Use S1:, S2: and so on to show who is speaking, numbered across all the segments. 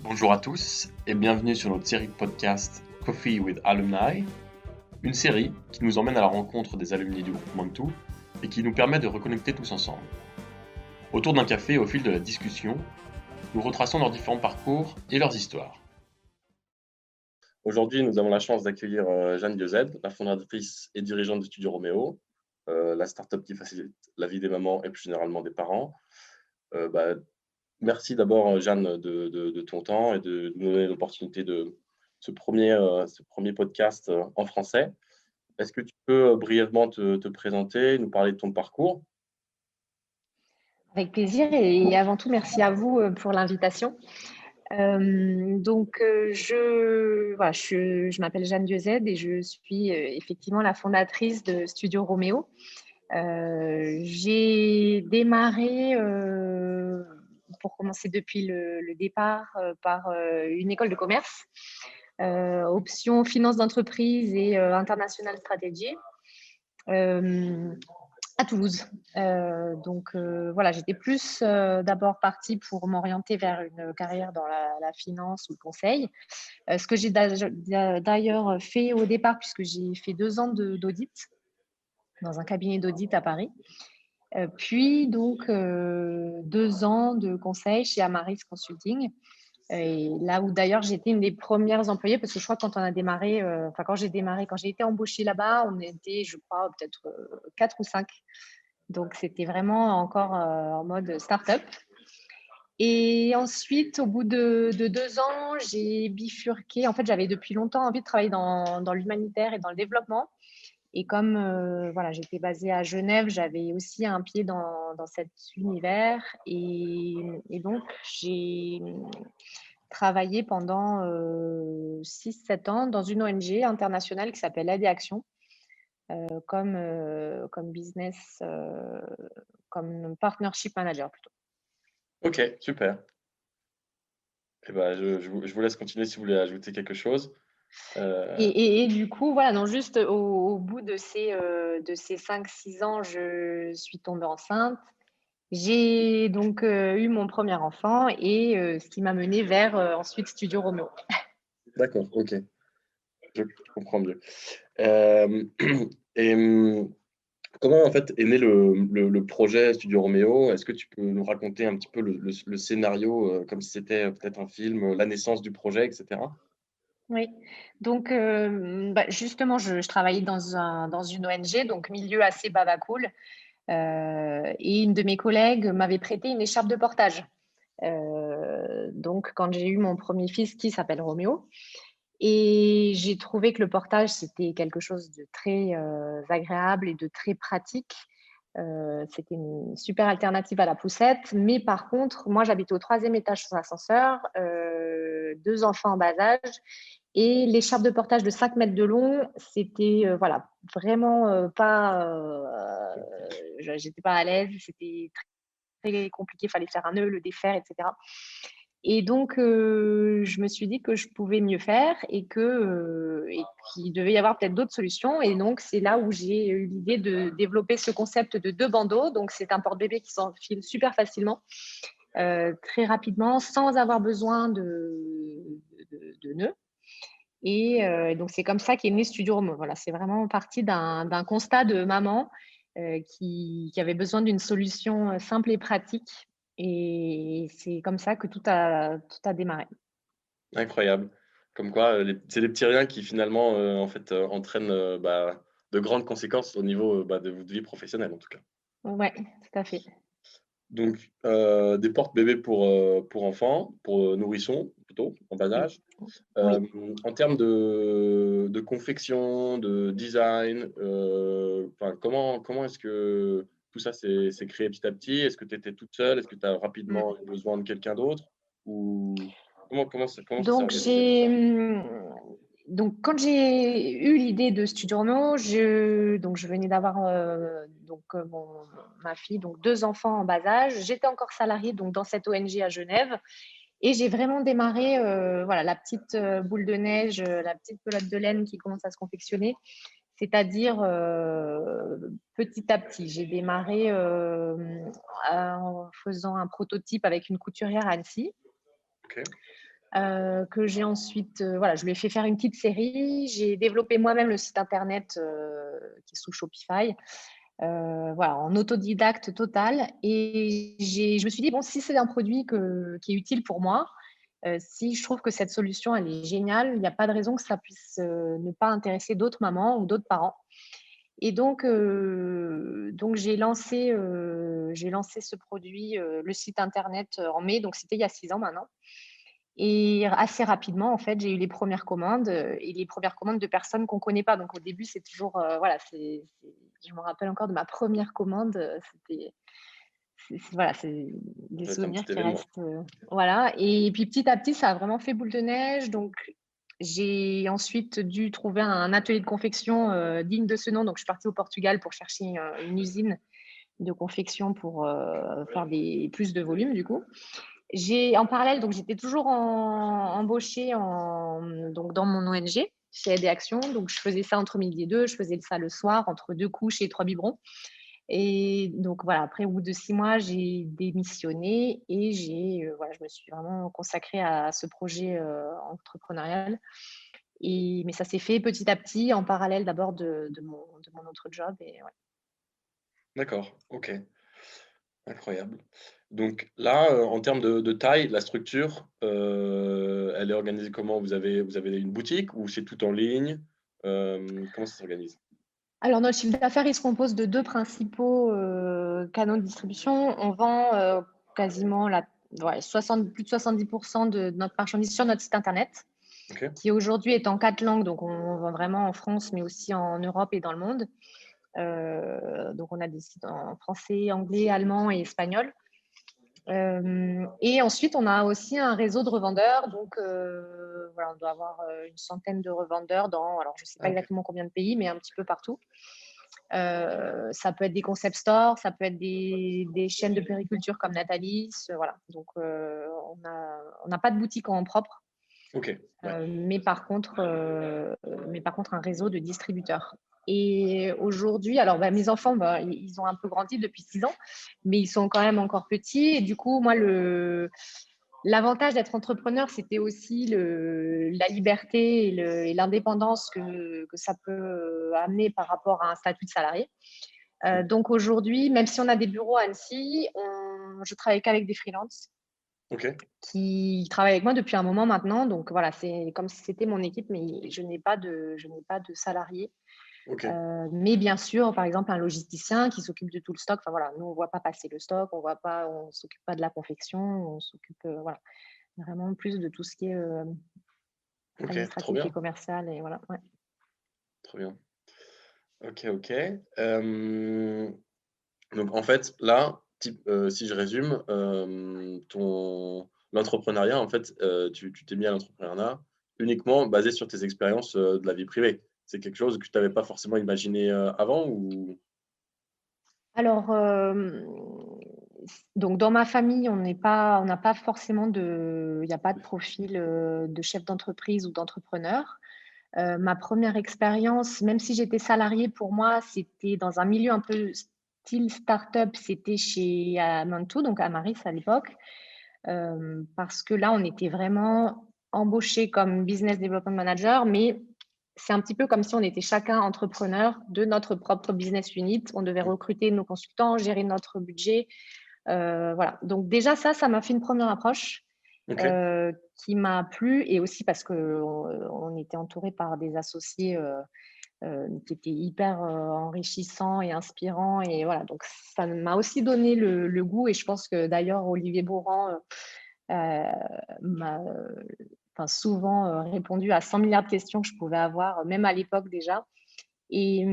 S1: Bonjour à tous et bienvenue sur notre série de podcast Coffee with Alumni, une série qui nous emmène à la rencontre des alumni du groupe Mantou et qui nous permet de reconnecter tous ensemble. Autour d'un café, au fil de la discussion, nous retraçons leurs différents parcours et leurs histoires. Aujourd'hui, nous avons la chance d'accueillir Jeanne Diezed, la fondatrice et dirigeante de Studio Roméo, la start-up qui facilite la vie des mamans et plus généralement des parents. Merci d'abord, Jeanne, de ton temps et de nous donner l'opportunité de ce premier podcast en français. Est-ce que tu peux brièvement te présenter, nous parler de ton parcours?
S2: Avec plaisir et avant tout, merci à vous pour l'invitation. Je m'appelle Jeanne Diezed et je suis effectivement la fondatrice de Studio Roméo. J'ai démarré, pour commencer depuis le départ, par une école de commerce, option finance d'entreprise et international strategy. À Toulouse. Voilà, j'étais plus d'abord partie pour m'orienter vers une carrière dans la finance ou le conseil. Ce que j'ai d'ailleurs fait au départ, puisque j'ai fait 2 ans d'audit dans un cabinet d'audit à Paris. Puis donc 2 ans de conseil chez Amaris Consulting. Et là où d'ailleurs j'étais une des premières employées, parce que je crois que quand on a démarré, quand j'ai été embauchée là-bas, on était, je crois, peut-être 4 ou 5. Donc c'était vraiment encore en mode start-up. Et ensuite, au bout de 2 ans, j'ai bifurqué. En fait, j'avais depuis longtemps envie de travailler dans l'humanitaire et dans le développement. Et comme voilà, j'étais basée à Genève, j'avais aussi un pied dans cet univers. Et donc, j'ai travaillé pendant 6-7 ans dans une ONG internationale qui s'appelle Aide et Action, comme business, comme partnership manager plutôt.
S1: Ok, super. Eh ben, je vous laisse continuer si vous voulez ajouter quelque chose. Euh,
S2: Et du coup, voilà, non, juste au bout de ces 5-6 ans, je suis tombée enceinte. J'ai donc eu mon premier enfant et ce qui m'a menée vers ensuite Studio Roméo.
S1: d'accord, ok, je comprends mieux. Euh, et comment en fait est né le projet Studio Roméo? Est-ce que tu peux nous raconter un petit peu le scénario, comme si c'était peut-être un film, la naissance du projet, etc.
S2: Oui, donc justement, je travaillais dans une ONG, donc milieu assez baba-cool. Et une de mes collègues m'avait prêté une écharpe de portage. Donc, quand j'ai eu mon premier fils qui s'appelle Roméo, et j'ai trouvé que le portage, c'était quelque chose de très agréable et de très pratique. C'était une super alternative à la poussette. Mais par contre, moi, j'habitais au 3e étage sans ascenseur, 2 enfants en bas âge. Et l'écharpe de portage de 5 mètres de long, c'était voilà, vraiment pas. J'étais pas à l'aise, c'était très compliqué, il fallait faire un nœud, le défaire, etc. Et donc, je me suis dit que je pouvais mieux faire et qu'il devait y avoir peut-être d'autres solutions. Et donc, c'est là où j'ai eu l'idée de développer ce concept de 2 bandeaux. Donc, c'est un porte-bébé qui s'enfile super facilement, très rapidement, sans avoir besoin de nœuds. Et donc, c'est comme ça qu'est né Studio Romo. Voilà, c'est vraiment parti d'un constat de maman qui avait besoin d'une solution simple et pratique. Et c'est comme ça que tout a démarré.
S1: Incroyable. Comme quoi, c'est des petits riens qui finalement, en fait, entraînent, de grandes conséquences au niveau, de votre vie professionnelle, en tout cas.
S2: Ouais, tout à fait.
S1: Donc, des porte-bébés pour enfants, pour, nourrissons plutôt, en bas
S2: Oui,
S1: âge.
S2: oui.
S1: En termes de confection, de design, enfin, comment est-ce que tout ça s'est créé petit à petit? Est-ce que tu étais toute seule? Est-ce que tu as rapidement eu
S2: Mm.
S1: besoin de quelqu'un d'autre? Ou comment ça s'est
S2: Donc,
S1: organisé tout ça?
S2: donc, quand j'ai eu l'idée de Studio Romeo, je venais d'avoir ma fille, donc 2 enfants en bas âge. J'étais encore salariée donc, dans cette ONG à Genève. Et j'ai vraiment démarré, voilà, la petite boule de neige, la petite pelote de laine qui commence à se confectionner, c'est-à-dire petit à petit. J'ai démarré en faisant un prototype avec une couturière à Annecy.
S1: OK.
S2: que j'ai ensuite, voilà, je lui ai fait faire une petite série. J'ai développé moi-même le site internet qui est sous Shopify, voilà, en autodidacte total. Et je me suis dit, bon, si c'est un produit qui est utile pour moi, si je trouve que cette solution, elle est géniale, il n'y a pas de raison que ça puisse ne pas intéresser d'autres mamans ou d'autres parents. Et donc j'ai lancé ce produit, le site internet en mai, donc c'était il y a 6 ans maintenant. Et assez rapidement, en fait, j'ai eu les premières commandes et les premières commandes de personnes qu'on ne connaît pas. Donc au début, c'est toujours, voilà, je me rappelle encore de ma première commande, voilà, c'est des
S1: Ça va être un
S2: souvenirs
S1: petit
S2: qui
S1: événement.
S2: restent, voilà. Et puis petit à petit, ça a vraiment fait boule de neige. Donc j'ai ensuite dû trouver un atelier de confection digne de ce nom. Donc je suis partie au Portugal pour chercher une usine de confection pour faire plus de volume du coup. En parallèle, donc j'étais toujours embauchée donc dans mon ONG chez Aide et Action. Donc je faisais ça entre midi et deux, je faisais ça le soir entre 2 couches et 3 biberons. Et donc voilà, après, au bout de 6 mois, j'ai démissionné et voilà, je me suis vraiment consacrée à ce projet entrepreneurial. Mais ça s'est fait petit à petit, en parallèle d'abord de mon autre job. Et ouais.
S1: D'accord, OK, incroyable. Donc là, en termes de taille, la structure, elle est organisée comment? Vous avez une boutique ou c'est tout en ligne? Comment ça s'organise?
S2: Alors, notre chiffre d'affaires, il se compose de deux principaux canaux de distribution. On vend quasiment ouais, plus de 70% de notre marchandise sur notre site internet,
S1: OK,
S2: qui aujourd'hui est en 4 langues. Donc, on vend vraiment en France, mais aussi en Europe et dans le monde. Donc, on a des sites en français, anglais, allemand et espagnol. Et ensuite, on a aussi un réseau de revendeurs. Donc, voilà, on doit avoir une centaine de revendeurs alors je ne sais
S1: ah
S2: pas
S1: OK,
S2: exactement combien de pays, mais un petit peu partout. Ça peut être des concept stores, ça peut être des chaînes de périculture comme Nathalie. Voilà. Donc, on n'a pas de boutique en propre,
S1: OK, ouais.
S2: mais par contre, un réseau de distributeurs. Et aujourd'hui, alors mes enfants, ils ont un peu grandi depuis 6 ans, mais ils sont quand même encore petits. Et du coup, moi, l'avantage d'être entrepreneur, c'était aussi la liberté et l'indépendance que ça peut amener par rapport à un statut de salarié.
S1: Mmh.
S2: Donc aujourd'hui, même si on a des bureaux à Annecy, je travaille qu'avec des freelances
S1: OK,
S2: qui travaillent avec moi depuis un moment maintenant. Donc voilà, c'est comme si c'était mon équipe, mais je n'ai pas de salariés.
S1: OK,
S2: Mais bien sûr, par exemple, un logisticien qui s'occupe de tout le stock. Enfin voilà, nous on voit pas passer le stock, on s'occupe pas de la confection, on s'occupe voilà, vraiment plus de tout ce qui est
S1: OK, trop
S2: administratif et
S1: bien,
S2: commercial et voilà. Ouais.
S1: trop bien. OK, OK. Hem, donc en fait, là, si je résume, ton l'entrepreneuriat, en fait, tu t'es mis à l'entrepreneuriat uniquement basé sur tes expériences, de la vie privée. C'est quelque chose que tu n'avais pas forcément imaginé, avant ou?
S2: Alors, donc dans ma famille, on n'a pas forcément il n'y a pas de profil de chef d'entreprise ou d'entrepreneur. Ma première expérience, même si j'étais salariée, pour moi, c'était dans un milieu un peu style start-up, c'était chez Amantou, donc Amaris à l'époque, parce que là, on était vraiment embauchés comme business development manager, mais c'est un petit peu comme si on était chacun entrepreneur de notre propre business unit. On devait
S1: Mmh,
S2: recruter nos consultants, gérer notre budget. Voilà. Donc déjà, ça m'a fait une première approche
S1: OK,
S2: euh, qui m'a plu et aussi parce qu'on était entouré par des associés qui étaient hyper enrichissants et inspirants. Et voilà, donc ça m'a aussi donné le goût. Et je pense que d'ailleurs, Olivier Beaurand m'a souvent répondu à 100 milliards de questions que je pouvais avoir, même à l'époque déjà. Et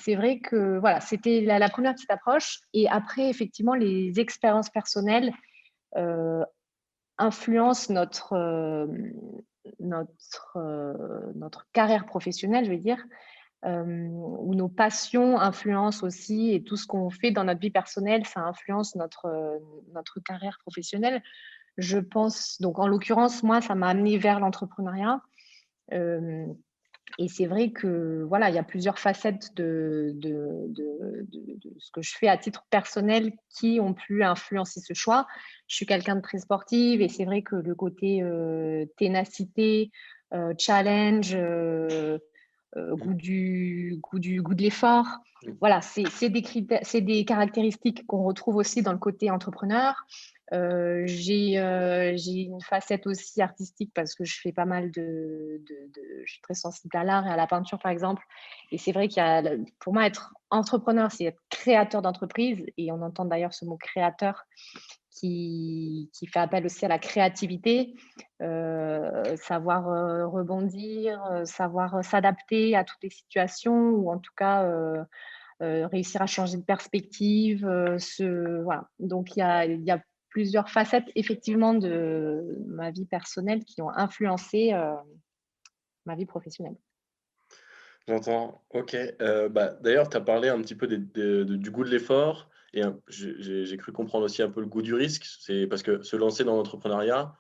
S2: c'est vrai que voilà, c'était la première petite approche. Et après, effectivement, les expériences personnelles euh, influencent notre carrière professionnelle, je vais dire, où nos passions influencent aussi, et tout ce qu'on fait dans notre vie personnelle, ça influence notre carrière professionnelle. Je pense, donc en l'occurrence, moi, ça m'a amené vers l'entrepreneuriat. Euh, Et c'est vrai que voilà, il y a plusieurs facettes de ce que je fais à titre personnel qui ont pu influencer ce choix. Je suis quelqu'un de très sportive et c'est vrai que le côté, ténacité, challenge,
S1: Mmh.
S2: goût de l'effort,
S1: Mmh.
S2: voilà, c'est des caractéristiques qu'on retrouve aussi dans le côté entrepreneur. J'ai une facette aussi artistique parce que je fais pas mal je suis très sensible à l'art et à la peinture, par exemple. Et c'est vrai qu'il y a, pour moi, être entrepreneur, c'est être créateur d'entreprise. Et on entend d'ailleurs ce mot créateur qui fait appel aussi à la créativité, savoir rebondir, savoir s'adapter à toutes les situations ou en tout cas réussir à changer de perspective. Voilà. Donc il y a plusieurs facettes effectivement de ma vie personnelle qui ont influencé ma vie professionnelle.
S1: J'entends, OK. D'ailleurs, tu as parlé un petit peu du goût de l'effort et j'ai cru comprendre aussi un peu le goût du risque. C'est parce que se lancer dans l'entrepreneuriat,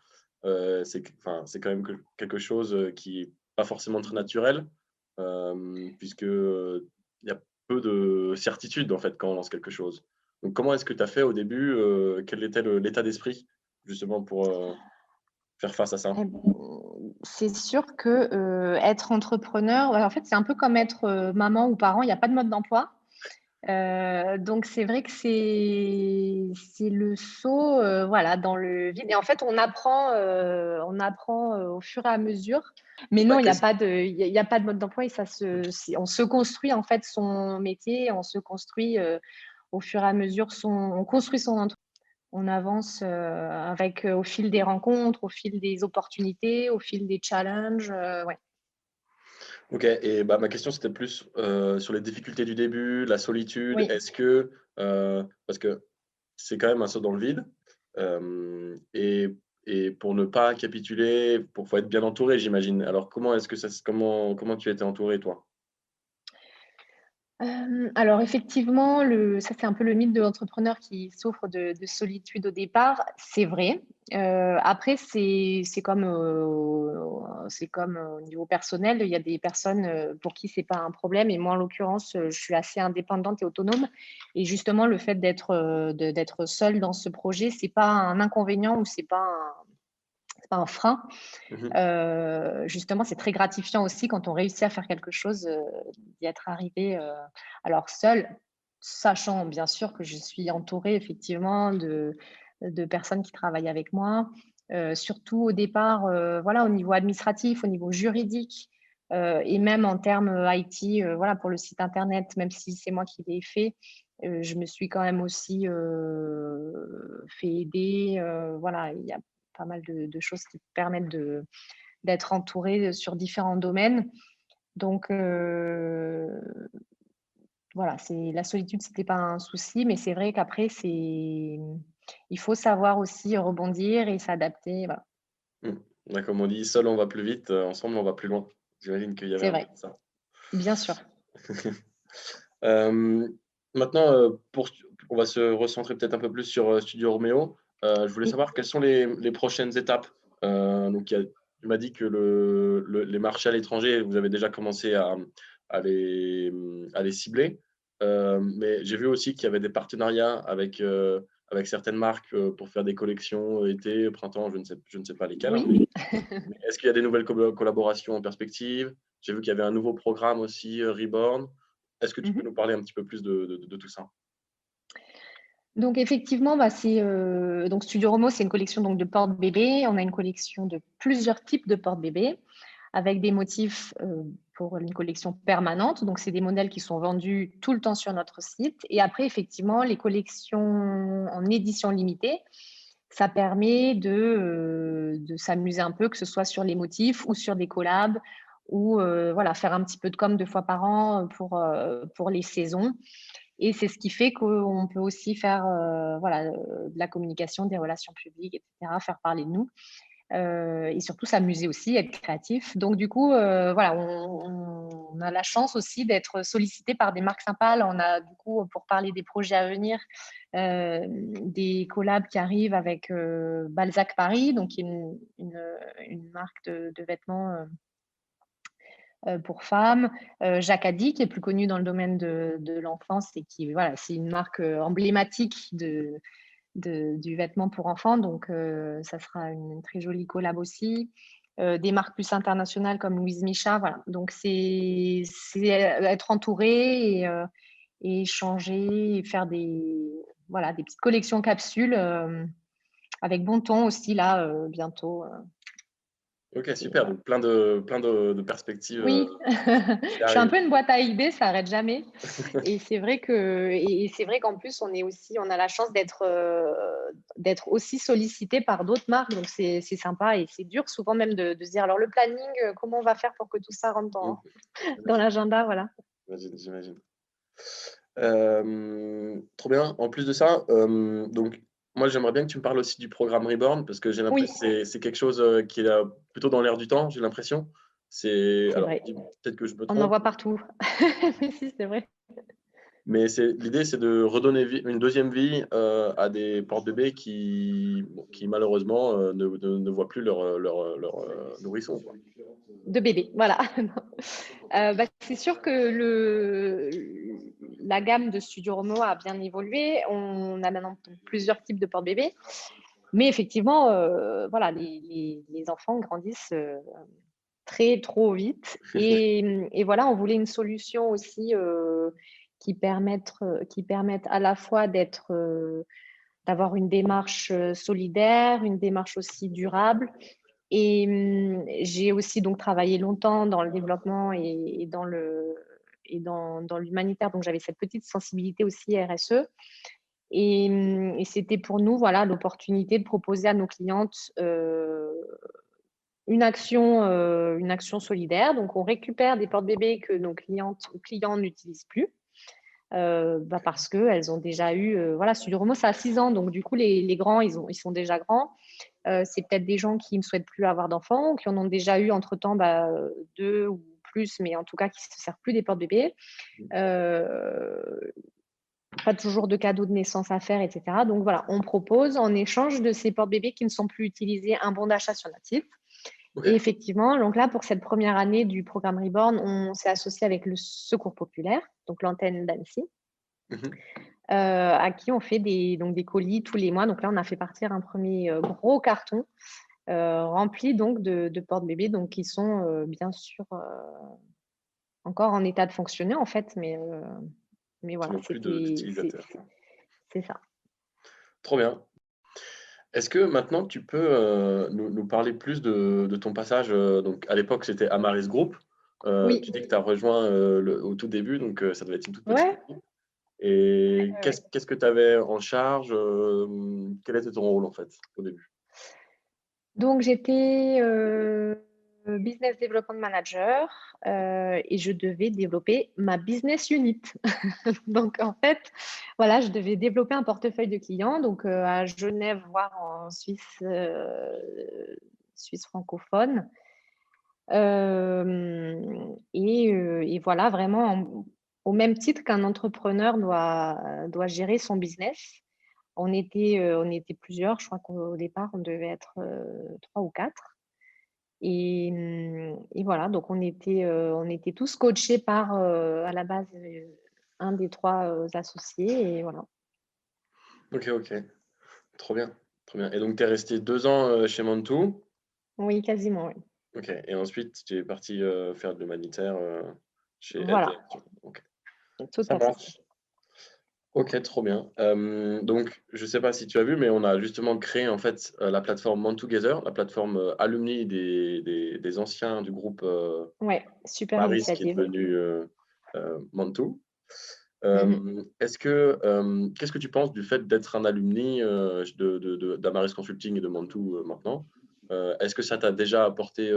S1: c'est quand même quelque chose, qui est pas forcément très naturel, puisque, il y a peu de certitude, en fait, quand on lance quelque chose. Donc comment est-ce que tu as fait au début? Quel était l'état d'esprit, justement, pour, faire face à ça?
S2: Et c'est sûr que, être entrepreneur, ouais, en fait, c'est un peu comme être, maman ou parent, il y a pas de mode d'emploi. Donc c'est vrai que c'est le saut, voilà, dans le vide et en fait, on apprend, au fur et à mesure. Mais
S1: Bah,
S2: non,
S1: qu'est-ce
S2: il y a pas de mode d'emploi et on se construit, en fait, son métier, on se construit, au fur et à mesure on construit son entreprise. On avance, avec, au fil des rencontres, au fil des opportunités, au fil des challenges, ouais.
S1: OK et bah, ma question, c'était plus, sur les difficultés du début, la solitude.
S2: Oui.
S1: Est-ce que, parce que c'est quand même un saut dans le vide, et pour ne pas capituler, faut être bien entouré, j'imagine. Alors comment est-ce que comment tu étais entouré, toi?
S2: Alors effectivement, ça c'est un peu le mythe de l'entrepreneur qui souffre de solitude au départ. C'est vrai. Après c'est comme au niveau personnel, il y a des personnes, pour qui c'est pas un problème et moi en l'occurrence, je suis assez indépendante et autonome et justement le fait d'être seule dans ce projet, c'est pas un inconvénient ou c'est pas un frein.
S1: Mmh mh.
S2: Justement, c'est très gratifiant aussi quand on réussit à faire quelque chose, d'y être arrivé, alors seule, sachant bien sûr que je suis entourée effectivement de personnes qui travaillent avec moi, surtout au départ, voilà, au niveau administratif, au niveau juridique, et même en termes, IT, voilà, pour le site internet, même si c'est moi qui l'ai fait, je me suis quand même aussi, fait aider, voilà, il y a pas mal de choses qui permettent d'être entourée sur différents domaines. Donc, voilà, la solitude, c'était pas un souci, mais c'est vrai qu'après, il faut savoir aussi rebondir et s'adapter, voilà.
S1: Mmh. Bah, comme on dit: «Seul on va plus vite, ensemble on va plus loin». J'imagine qu'il y avait
S2: C'est
S1: un peu
S2: vrai,
S1: de ça.
S2: bien sûr.
S1: Hem, Maintenant, on va se recentrer peut-être un peu plus sur, Studio Romeo. Je voulais
S2: Oui.
S1: savoir quelles sont les prochaines étapes? Donc tu m'as dit que les marchés à l'étranger, vous avez déjà commencé à les cibler. Mais j'ai vu aussi qu'il y avait des partenariats avec certaines marques, pour faire des collections, été, printemps, je ne sais pas lesquelles.
S2: Oui.
S1: Mais est-ce qu'il y a des nouvelles collaborations en perspective? J'ai vu qu'il y avait un nouveau programme aussi, Reborn. Est-ce que tu
S2: Mmh.
S1: peux nous parler un petit peu plus de tout ça?
S2: Donc effectivement, bah, donc Studio Romo, c'est une collection donc de porte-bébés. On a une collection de plusieurs types de porte-bébés avec des motifs, pour une collection permanente. Donc c'est des modèles qui sont vendus tout le temps sur notre site et après effectivement les collections en édition limitée, ça permet de s'amuser un peu, que ce soit sur les motifs ou sur des collabs ou voilà, faire un petit peu de com 2 fois par an, pour les saisons et c'est ce qui fait qu'on peut aussi faire, voilà, de la communication, des relations publiques et cetera, faire parler de nous, et surtout s'amuser aussi, être créatif. Donc du coup, voilà, on a la chance aussi d'être sollicité par des marques sympas. Là, on a du coup, pour parler des projets à venir, des collabs qui arrivent avec, Balzac Paris, donc qui est une marque de vêtements, pour femmes. Jacques Addy, qui est plus connu dans le domaine de l'enfance et qui, voilà, c'est une marque emblématique du vêtement pour enfants. Donc, ça sera une très jolie collab aussi. Des marques plus internationales comme Louise Micha. Voilà. Donc, c'est être entouré et échanger et faire voilà, des petites collections capsules avec bon ton aussi, là, bientôt.
S1: Ok,
S2: Et
S1: super.
S2: voilà.
S1: Donc, plein de perspectives
S2: Oui,
S1: qui
S2: je suis un
S1: arrivent.
S2: peu une boîte à idées, ça n'arrête jamais. Et c'est vrai c'est vrai qu'en plus, on a la chance d'être aussi sollicité par d'autres marques. Donc, c'est sympa et c'est dur souvent même de se dire, alors le planning, comment on va faire pour que tout ça rentre
S1: Mm,
S2: dans l'agenda, voilà.
S1: j'imagine. Trop bien. En plus de ça, donc moi j'aimerais bien que tu me parles aussi du programme Reborn parce que j'ai
S2: Oui,
S1: l'impression que c'est quelque chose qui est plutôt dans l'air du temps, j'ai l'impression.
S2: c'est
S1: Alors
S2: vrai.
S1: peut-être que je me
S2: On en
S1: trompe,
S2: voit partout. Mais si, c'est vrai.
S1: mais l'idée c'est de redonner une deuxième vie à des porte-bébés qui malheureusement ne voient plus leur nourrisson, quoi.
S2: De bébés, voilà. C'est sûr que la gamme de Studio Romo a bien évolué. On a maintenant plusieurs types de porte-bébés. Mais effectivement, voilà, les enfants grandissent trop vite. Et voilà, on voulait une solution aussi qui permette à la fois d'avoir une démarche solidaire, une démarche aussi durable. Et j'ai aussi donc travaillé longtemps dans le développement et dans l'humanitaire. Donc, j'avais cette petite sensibilité aussi RSE. Et c'était pour nous, voilà, l'opportunité de proposer à nos clientes une action solidaire. Donc, on récupère des porte-bébés que nos clients n'utilisent plus. Parce qu'elles ont déjà eu, voilà, Studio Romo, ça a 6 ans. Donc, du coup, les grands, ils sont déjà grands. C'est peut-être des gens qui ne souhaitent plus avoir d'enfants ou qui en ont déjà eu entre-temps 2 ou plus, mais en tout cas qui ne se servent plus des porte-bébés. Pas toujours de cadeaux de naissance à faire, etc. Donc voilà, on propose en échange de ces porte-bébés qui ne sont plus utilisés un bon d'achat sur notre site.
S1: Ok.
S2: Et effectivement, donc là, pour cette première année du programme Reborn, on s'est associé avec le Secours Populaire, donc l'antenne d'Annecy,
S1: Mhm.
S2: à qui on fait des colis tous les mois. Donc là, on a fait partir un premier gros carton rempli donc de porte-bébés, donc qui sont bien sûr encore en état de fonctionner en fait, mais
S1: Qui
S2: voilà,
S1: n'ont plus d'utilisateurs.
S2: c'est ça.
S1: Trop bien. Est-ce que maintenant tu peux nous parler plus de ton passage donc à l'époque c'était Amaris Group.
S2: Oui,
S1: Tu dis que tu as rejoint au tout début, donc ça devait être une toute petite
S2: ouais.
S1: équipe. Et
S2: Ouais.
S1: qu'est-ce que tu avais en charge quel était ton rôle en fait au début?
S2: Donc j'étais business development manager et je devais développer ma business unit. Donc en fait, voilà, je devais développer un portefeuille de clients, donc à Genève, voire en Suisse francophone. Et voilà, vraiment, au même titre qu'un entrepreneur doit gérer son business. On était plusieurs, je crois qu'au départ, on devait être 3 ou 4. Et voilà, donc on était tous coachés par, à la base, un des 3 associés et voilà.
S1: Ok. Trop bien, trop bien. Et donc tu es resté 2 ans chez Mantoux.
S2: Oui, quasiment, oui.
S1: Ok. Et ensuite tu es parti faire de l'humanitaire chez
S2: Voilà,
S1: LTF. Ok.
S2: tout
S1: Ça
S2: à fait.
S1: marche. Ok, trop bien. Donc, je ne sais pas si tu as vu, mais on a justement créé en fait la plateforme Man Together, la plateforme alumni des anciens du groupe
S2: Ouais, super
S1: Maris qui est
S2: initiative.
S1: devenu Mantou.
S2: Mmh.
S1: Qu'est-ce que tu penses du fait d'être un alumni d'Amaris Consulting et de Mantou maintenant? Est-ce que ça t'a déjà apporté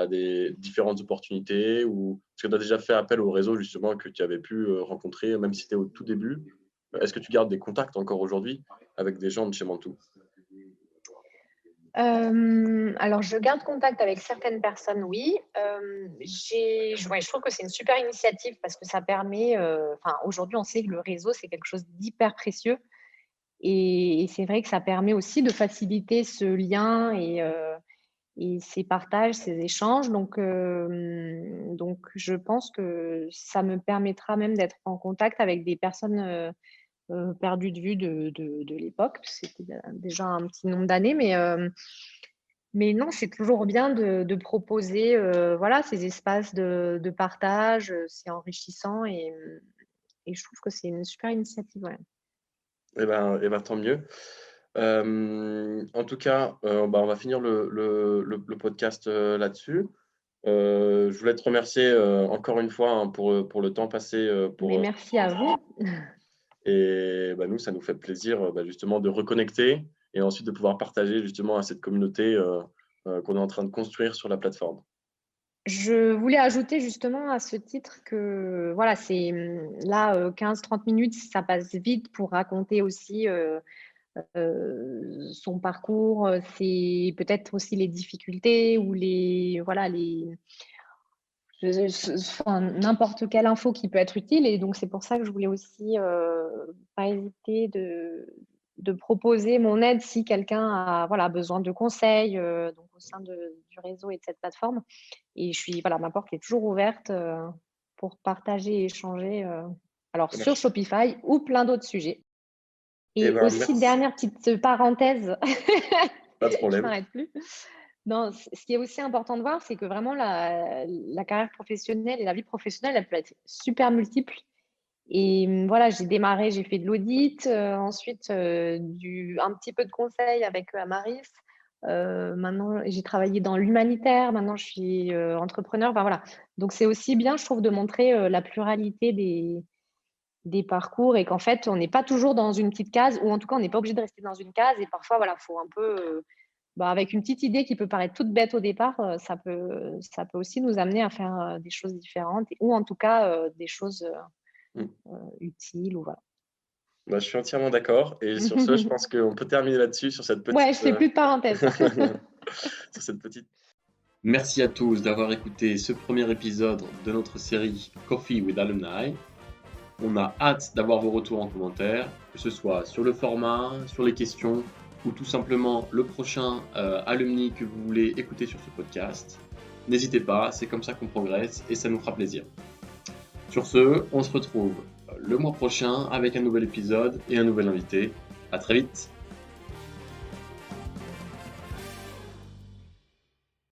S1: des différentes opportunités ou est-ce que tu as déjà fait appel au réseau justement que tu avais pu rencontrer, même si c'était au tout début? Est-ce que tu gardes des contacts encore aujourd'hui avec des gens de chez Mantou?
S2: Alors je garde contact avec certaines personnes, oui. Ouais, je trouve que c'est une super initiative parce que ça permet, aujourd'hui, on sait que le réseau, c'est quelque chose d'hyper précieux et c'est vrai que ça permet aussi de faciliter ce lien et ces partages, ces échanges. Donc je pense que ça me permettra même d'être en contact avec des personnes, perdues de vue de l'époque. C'était déjà un petit nombre d'années, mais non, c'est toujours bien de proposer, voilà, ces espaces de partage, c'est enrichissant et je trouve que c'est une super initiative, ouais.
S1: Et ben, tant mieux. En tout cas, bah, on va finir le podcast, là-dessus. Je voulais te remercier, encore une fois, hein, pour le temps passé,
S2: Mais
S1: pour,
S2: merci à vous.
S1: et bah, nous, ça nous fait plaisir, bah, justement de reconnecter et ensuite de pouvoir partager justement à cette communauté, qu'on est en train de construire sur la plateforme.
S2: Je voulais ajouter justement à ce titre que voilà, c'est, là, 15-30 minutes, ça passe vite pour raconter aussi, son parcours, c'est peut-être aussi les difficultés ou les voilà, enfin, n'importe quelle info qui peut être utile et donc c'est pour ça que je voulais aussi, pas hésiter de proposer mon aide si quelqu'un a voilà, besoin de conseils, donc au sein du réseau et de cette plateforme et je suis voilà, ma porte est toujours ouverte, pour partager et échanger, alors
S1: Ça
S2: sur
S1: marche.
S2: Shopify ou plein d'autres sujets.
S1: Et
S2: Et
S1: ben,
S2: aussi,
S1: merci,
S2: dernière petite parenthèse,
S1: pas de
S2: je
S1: problème.
S2: m'arrête plus. Non, ce qui est aussi important de voir, c'est que vraiment la carrière professionnelle et la vie professionnelle, elle peut être super multiple. Et voilà, j'ai démarré, j'ai fait de l'audit, ensuite un petit peu de conseil avec Amaris. Maintenant, j'ai travaillé dans l'humanitaire. Maintenant, je suis entrepreneur. Enfin, voilà. Donc, c'est aussi bien, je trouve, de montrer la pluralité des parcours et qu'en fait, on n'est pas toujours dans une petite case, ou en tout cas, on n'est pas obligé de rester dans une case. Et parfois, voilà, il faut un peu, bah, avec une petite idée qui peut paraître toute bête au départ, ça peut aussi nous amener à faire des choses différentes, ou en tout cas des choses
S1: Mmh.
S2: utiles. Ou voilà.
S1: Bah, je suis entièrement d'accord et sur ce, je pense qu'on peut terminer là-dessus sur cette
S2: Ouais,
S1: petite,
S2: je fais plus de parenthèses.
S1: sur cette petite. Merci à tous d'avoir écouté ce premier épisode de notre série Coffee with Alumni. On a hâte d'avoir vos retours en commentaire, que ce soit sur le format, sur les questions ou tout simplement le prochain alumni que vous voulez écouter sur ce podcast. N'hésitez pas, c'est comme ça qu'on progresse et ça nous fera plaisir. Sur ce, on se retrouve le mois prochain avec un nouvel épisode et un nouvel invité. À très vite!